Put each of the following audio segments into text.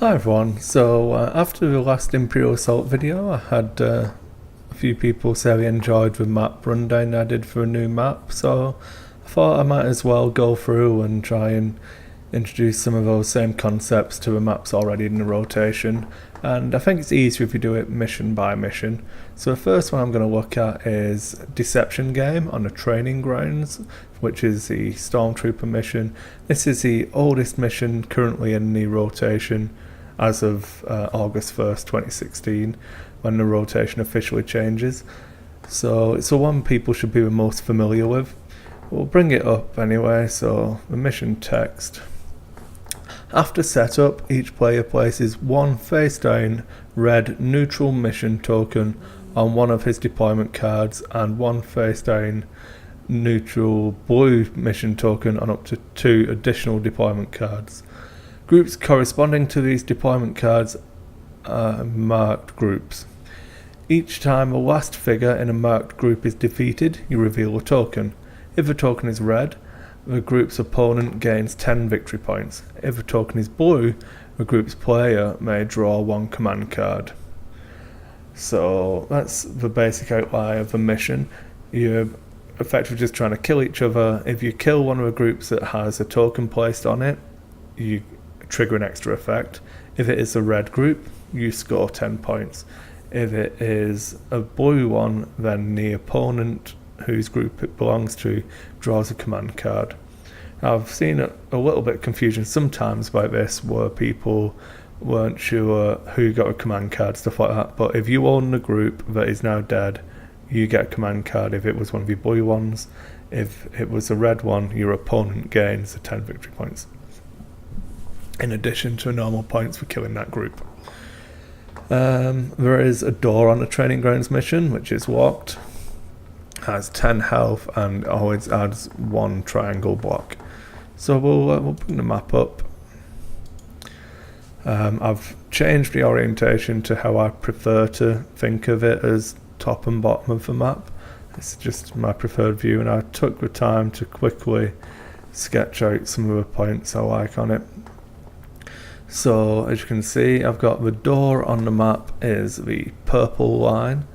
Hi everyone, so after the last Imperial Assault video I had a few people say they enjoyed the map rundown I did for a new map, so I thought I might as well go through and try and introduce some of those same concepts to the maps already in the rotation. And I think it's easier if you do it mission by mission. So the first one I'm going to look at is Deception Game on the Training Grounds, which is the Stormtrooper mission. This is the oldest mission currently in the rotation as of August 1st, 2016, when the rotation officially changes. So it's the one people should be the most familiar with. We'll bring it up anyway, so the mission text. After setup, each player places one face-down red neutral mission token on one of his deployment cards and one face-down neutral blue mission token on up to 2 additional deployment cards. Groups corresponding to these deployment cards are marked groups. Each time a last figure in a marked group is defeated, you reveal a token. If the token is red, the group's opponent gains 10 victory points. If the token is blue, the group's player may draw 1 command card. So that's the basic outline of the mission. You're effectively just trying to kill each other. If you kill one of the groups that has a token placed on it, you trigger an extra effect. If it is a red group, you score 10 points. If it is a blue one, then the opponent whose group it belongs to draws a command card. I've seen a little bit of confusion sometimes about this, where people weren't sure who got a command card, stuff like that, but if you own the group that is now dead, you get a command card if it was one of your blue ones. If it was a red one, your opponent gains the 10 victory points, in addition to normal points for killing that group. There is a door on the Training Grounds mission, which is locked, has 10 health, and always adds 1 triangle block. So we'll bring the map up. I've changed the orientation to how I prefer to think of it as top and bottom of the map. It's just my preferred view, and I took the time to quickly sketch out some of the points I like on it. So as you can see, I've got the door on the map is the purple line,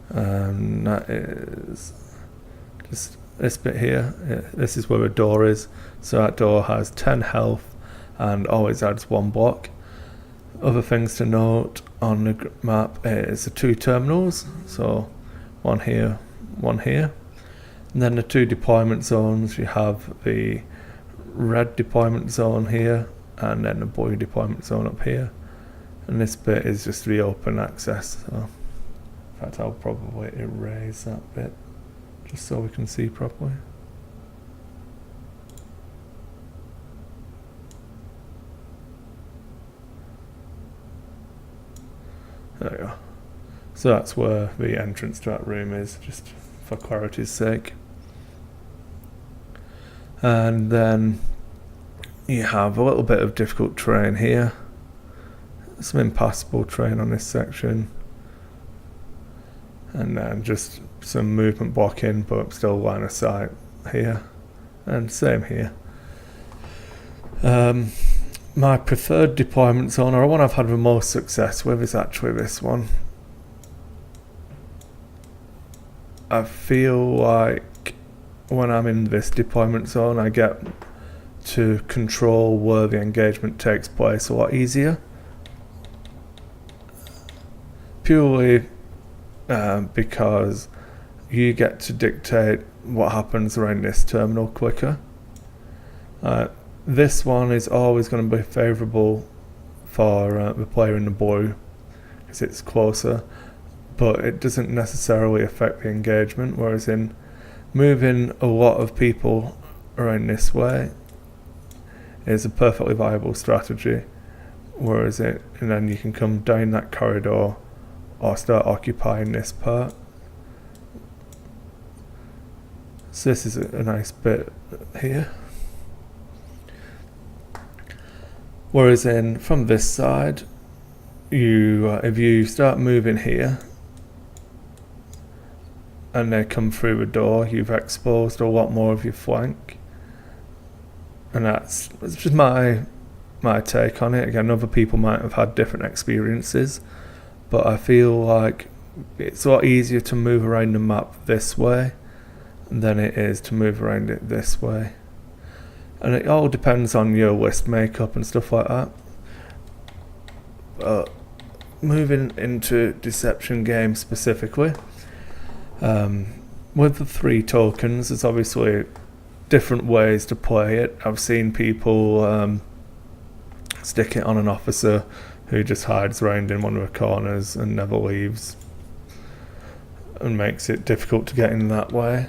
and that is just this bit here. This is where the door is, so that door has 10 health and always adds 1 block. Other things to note on the map is the 2 terminals, so one here, one here, and then the 2 deployment zones. You have the red deployment zone here and then the blue deployment zone up here, and this bit is just the open access. So in fact, I'll probably erase that bit just so we can see properly. There we go. So that's where the entrance to that room is, just for clarity's sake. And then you have a little bit of difficult terrain here, some impassable terrain on this section, and then just some movement blocking but still line of sight here, and same here. My preferred deployment zone, or one I've had the most success with, is actually this one. I feel like when I'm in this deployment zone, I get to control where the engagement takes place a lot easier, purely because you get to dictate what happens around this terminal quicker. This one is always going to be favourable for the player in the blue because it's closer, but it doesn't necessarily affect the engagement, whereas in moving a lot of people around this way is a perfectly viable strategy, whereas and then you can come down that corridor or start occupying this part. So this is a nice bit here. Whereas from this side, if you start moving here and they come through the door, you've exposed a lot more of your flank. And that's just my my take on it. Again, other people might have had different experiences, but I feel like it's a lot easier to move around the map this way than it is to move around it this way. And it all depends on your list makeup and stuff like that. But moving into Deception game specifically, with the 3 tokens, there's obviously different ways to play it. I've seen people stick it on an officer who just hides around in one of the corners and never leaves, and makes it difficult to get in that way.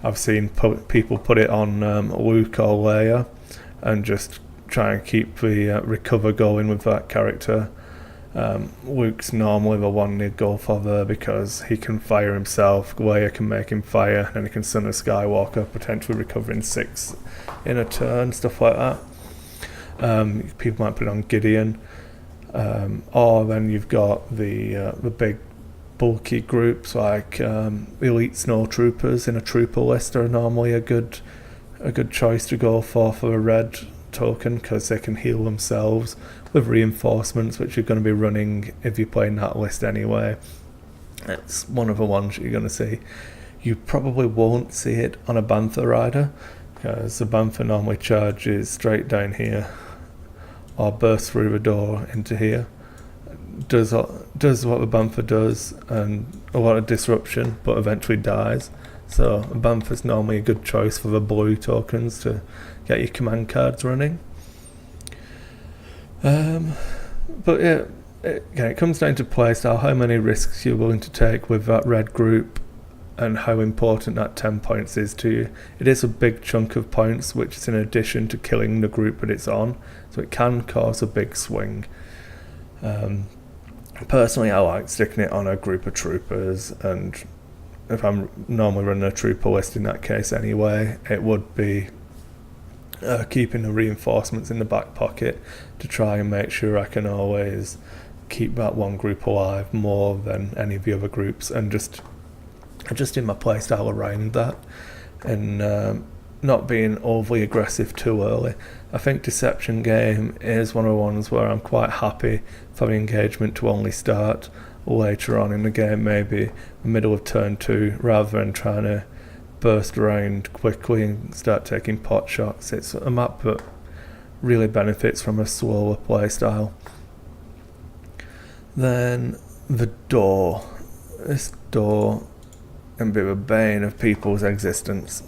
I've seen people put it on Luke or Leia and just try and keep the recover going with that character. Luke's normally the one they'd go for there because he can fire himself, Leia can make him fire, and he can send a Skywalker, potentially recovering 6 in a turn, stuff like that. People might put it on Gideon, or then you've got the big bulky groups like elite snowtroopers in a trooper list are normally a good choice to go for a red token, because they can heal themselves with reinforcements, which you're going to be running if you're playing that list anyway. It's one of the ones you're going to see. You probably won't see it on a Bantha rider, because the Bantha normally charges straight down here or bursts through the door into here. Does what the Bantha does, and a lot of disruption, but eventually dies. So a Bantha's normally a good choice for the blue tokens to get your command cards running. But yeah, it comes down to playstyle, how many risks you're willing to take with that red group, and how important that 10 points is to you. It is a big chunk of points, which is in addition to killing the group that it's on, so it can cause a big swing. Personally, I like sticking it on a group of troopers, and if I'm normally running a trooper list in that case anyway, it would be keeping the reinforcements in the back pocket to try and make sure I can always keep that one group alive more than any of the other groups, and just adjusting my playstyle around that, and not being overly aggressive too early. I think Deception game is one of the ones where I'm quite happy for the engagement to only start later on in the game, maybe the middle of turn 2, rather than trying to burst around quickly and start taking pot shots. It's a map that really benefits from a slower playstyle. Then the door. This door can be the bane of people's existence.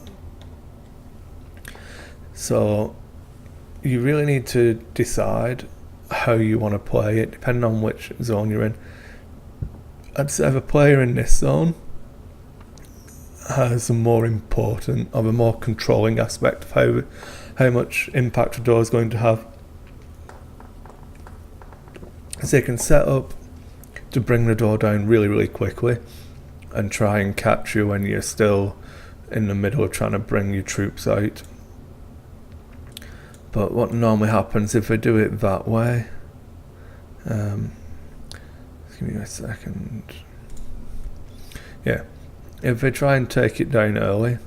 So you really need to decide how you want to play it, depending on which zone you're in. I'd say the player in this zone has a more important, or a more controlling aspect of how much impact the door is going to have. So they can set up to bring the door down really, really quickly and try and catch you when you're still in the middle of trying to bring your troops out. But what normally happens if they do it that way, give me a second. Yeah, if they try and take it down early,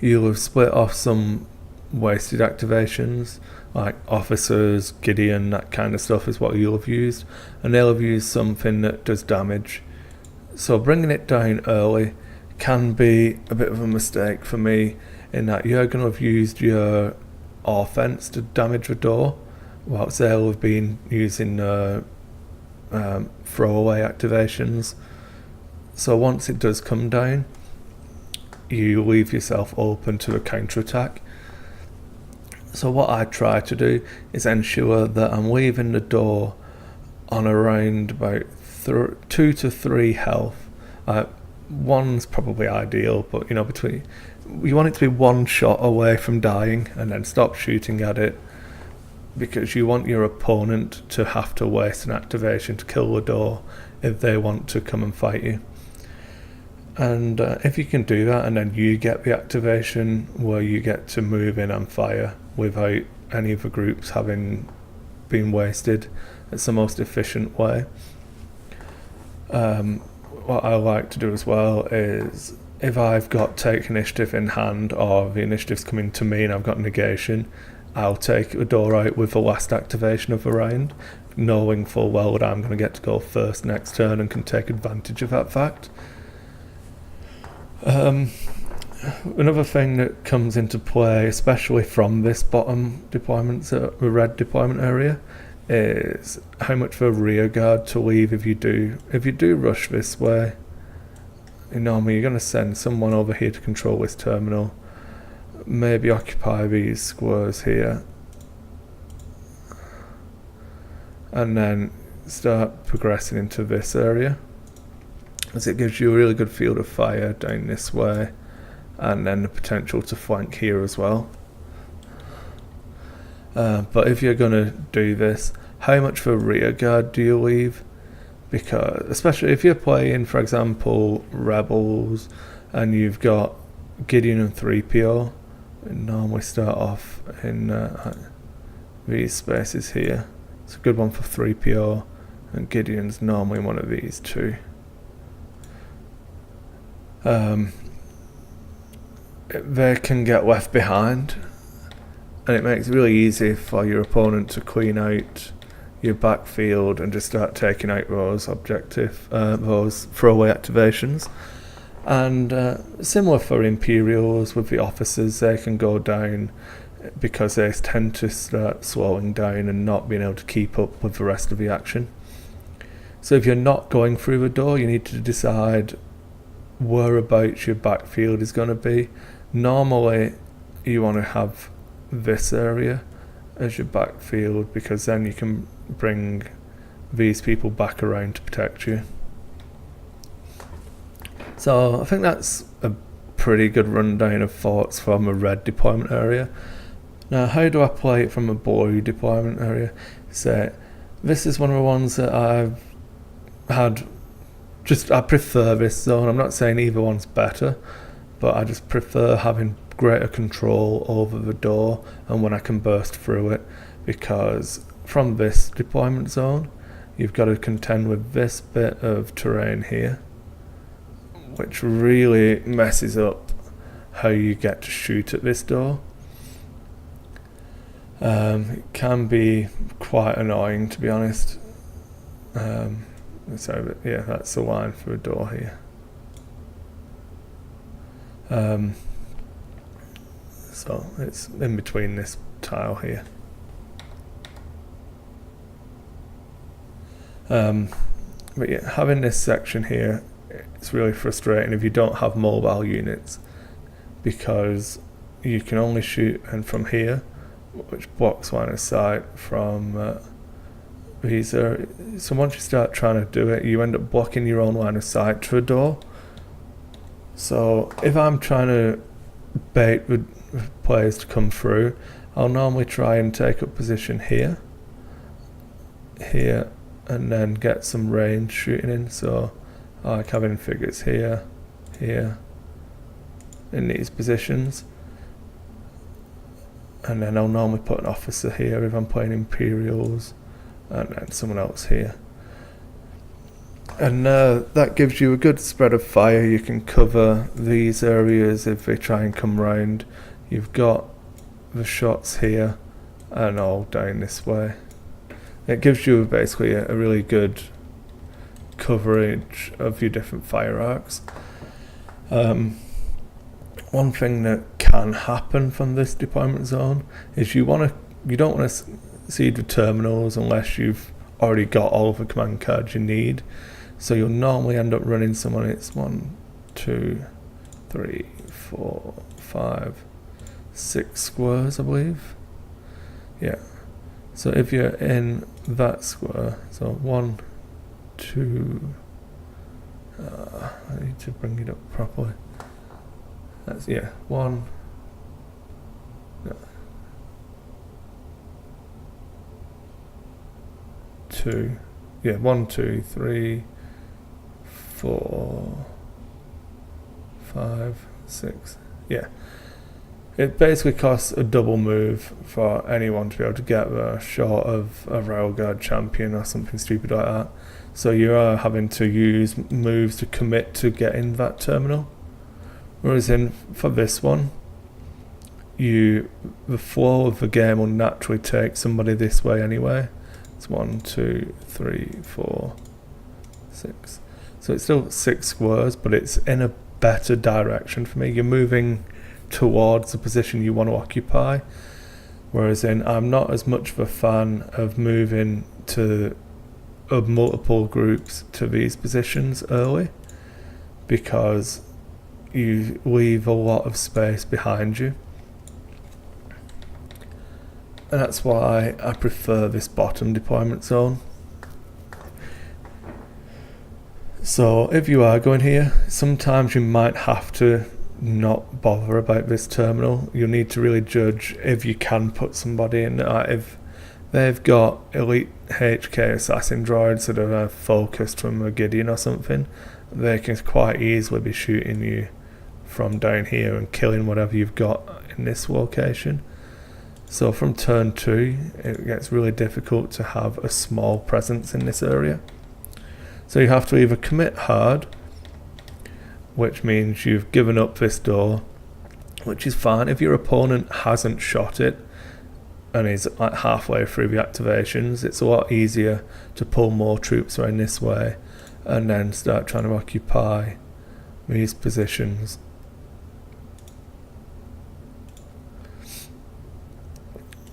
you'll have split off some wasted activations, like officers, Gideon, that kind of stuff is what you'll have used, and they'll have used something that does damage. So bringing it down early can be a bit of a mistake for me, in that you're going to have used your offense to damage the door, whilst they'll have been using throwaway activations. So once it does come down, you leave yourself open to a counterattack. So what I try to do is ensure that I'm leaving the door on around about 2 to 3 health. One's probably ideal, but you want it to be one shot away from dying, and then stop shooting at it, because you want your opponent to have to waste an activation to kill the door if they want to come and fight you. And if you can do that, and then you get the activation where you get to move in and fire without any of the groups having been wasted, it's the most efficient way. What I like to do as well is, if I've got take initiative in hand, or the initiative's coming to me and I've got negation, I'll take a door out with the last activation of the round, knowing full well that I'm going to get to go first next turn and can take advantage of that fact. Another thing that comes into play, especially from this bottom deployment, the red deployment area, is how much of a rear guard to leave if you do rush this way. Normally you're going to send someone over here to control this terminal, maybe occupy these squares here, and then start progressing into this area, as it gives you a really good field of fire down this way, and then the potential to flank here as well. But if you're going to do this, how much for rear guard do you leave? Because especially if you're playing, for example, Rebels, and you've got Gideon and 3PO, we normally start off in these spaces here. It's a good one for 3PO, and Gideon's normally one of these two. They can get left behind, and it makes it really easy for your opponent to clean out your backfield and just start taking out those those throwaway activations. And similar for Imperials with the officers, they can go down because they tend to start slowing down and not being able to keep up with the rest of the action. So if you're not going through the door, you need to decide whereabouts your backfield is going to be. Normally you want to have this area as your backfield, because then you can bring these people back around to protect you. So I think that's a pretty good rundown of thoughts from a red deployment area. Now, how do I play it from a blue deployment area? So this is one of the ones that I've had. I prefer this zone. I'm not saying either one's better, but I just prefer having greater control over the door and when I can burst through it, because from this deployment zone you've got to contend with this bit of terrain here, which really messes up how you get to shoot at this door. It can be quite annoying, to be honest. So yeah, that's the line for a door here. So it's in between this tile here. But yeah, having this section here, it's really frustrating if you don't have mobile units, because you can only shoot and from here, which blocks line of sight from these are. So once you start trying to do it, you end up blocking your own line of sight to a door. So if I'm trying to bait with players to come through, I'll normally try and take up position here, and then get some range shooting in. So I like having figures here, in these positions, and then I'll normally put an officer here if I'm playing Imperials, and then someone else here. And that gives you a good spread of fire. You can cover these areas if they try and come round. You've got the shots here and all down this way. It gives you basically a really good coverage of your different fire arcs. One thing that can happen from this deployment zone is you don't want to seed the terminals unless you've already got all of the command cards you need. So you'll normally end up running someone. It's 1, 2, 3, 4, 5, 6 squares, I believe. Yeah. So if you're in that square, so 1, 2. I need to bring it up properly. That's 1. No. 2. 1, 2, 3, 4, 5, 6. It basically costs a double move for anyone to be able to get there, short of a Railguard champion or something stupid like that. So you are having to use moves to commit to getting that terminal. Whereas for this one, the flow of the game will naturally take somebody this way anyway. It's 1, 2, 3, 4, 6. So it's still 6 squares, but it's in a better direction for me. You're moving towards the position you want to occupy, whereas I'm not as much of a fan of moving of multiple groups to these positions early, because you leave a lot of space behind you, and that's why I prefer this bottom deployment zone. So if you are going here, sometimes you might have to not bother about this terminal. You'll need to really judge if you can put somebody in. If they've got elite HK assassin droids that are focused from a Gideon or something, they can quite easily be shooting you from down here and killing whatever you've got in this location. So from turn 2, it gets really difficult to have a small presence in this area. So you have to either commit hard, which means you've given up this door, which is fine. If your opponent hasn't shot it and is like halfway through the activations, it's a lot easier to pull more troops around this way and then start trying to occupy these positions.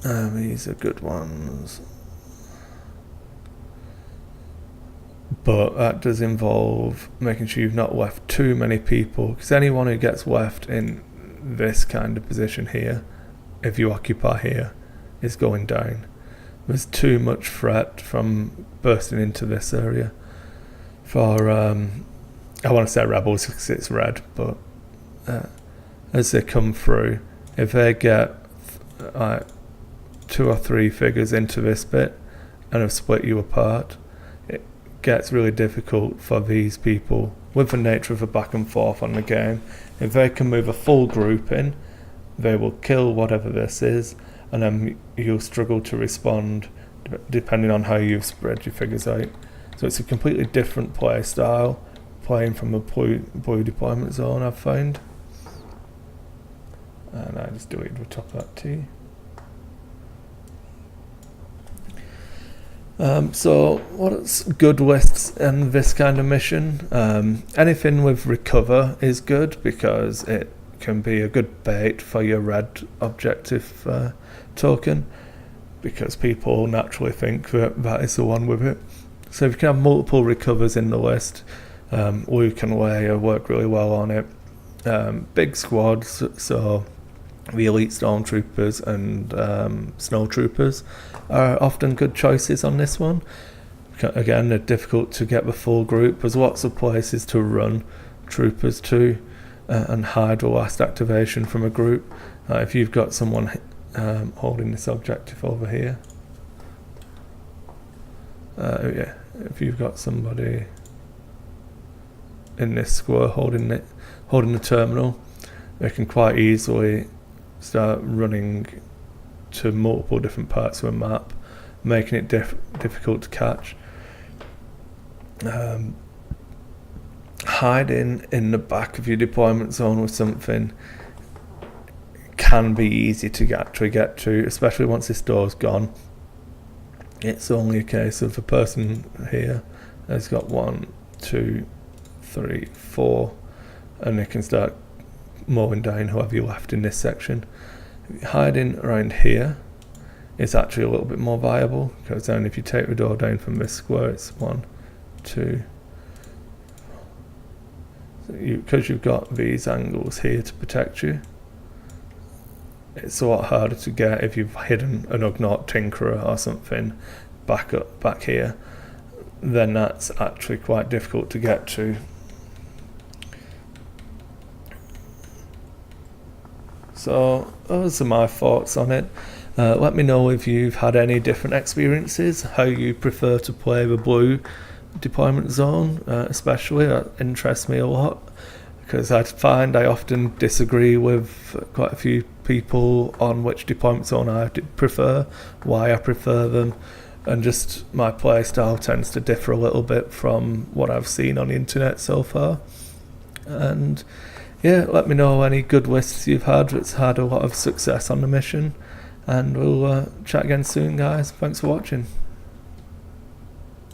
These are good ones, but that does involve making sure you've not left too many people, because anyone who gets left in this kind of position here, if you occupy here, is going down. There's too much threat from bursting into this area for I want to say rebels because it's red, but as they come through, if they get 2 or 3 figures into this bit and have split you apart, it gets really difficult for these people, with the nature of a back and forth on the game. If they can move a full group in, they will kill whatever this is, and then you'll struggle to respond depending on how you've spread your figures out. So it's a completely different play style playing from a blue deployment zone, I've found. And I just deleted the top of that T. So what's good lists in this kind of mission? Anything with recover is good, because it can be a good bait for your red objective token, because people naturally think that is the one with it. So if you can have multiple recovers in the list, Luke and Leia work really well on it. Big squads, so the elite Stormtroopers and Snowtroopers are often good choices on this one. Again, they're difficult to get the full group. There's lots of places to run troopers to and hide the last activation from a group. If you've got someone holding this objective over here, if you've got somebody in this square holding the terminal, they can quite easily start running to multiple different parts of a map, making it difficult to catch. Hiding in the back of your deployment zone with something can be easy to get to, especially once this door's gone. It's only a case of the person here has got 1, 2, 3, 4, and they can start mowing down whoever you left in this section. Hiding around here is actually a little bit more viable, because then if you take the door down from this square, it's 1, 2. Because you've got these angles here to protect you, it's a lot harder to get if you've hidden an Ugnaught Tinkerer or something back here. Then that's actually quite difficult to get to. So those are my thoughts on it. Let me know if you've had any different experiences, how you prefer to play the blue deployment zone, especially. That interests me a lot, because I find I often disagree with quite a few people on which deployment zone I prefer, why I prefer them, and just my play style tends to differ a little bit from what I've seen on the internet so far. And yeah, let me know any good lists you've had that's had a lot of success on the mission, and we'll chat again soon, guys. Thanks for watching.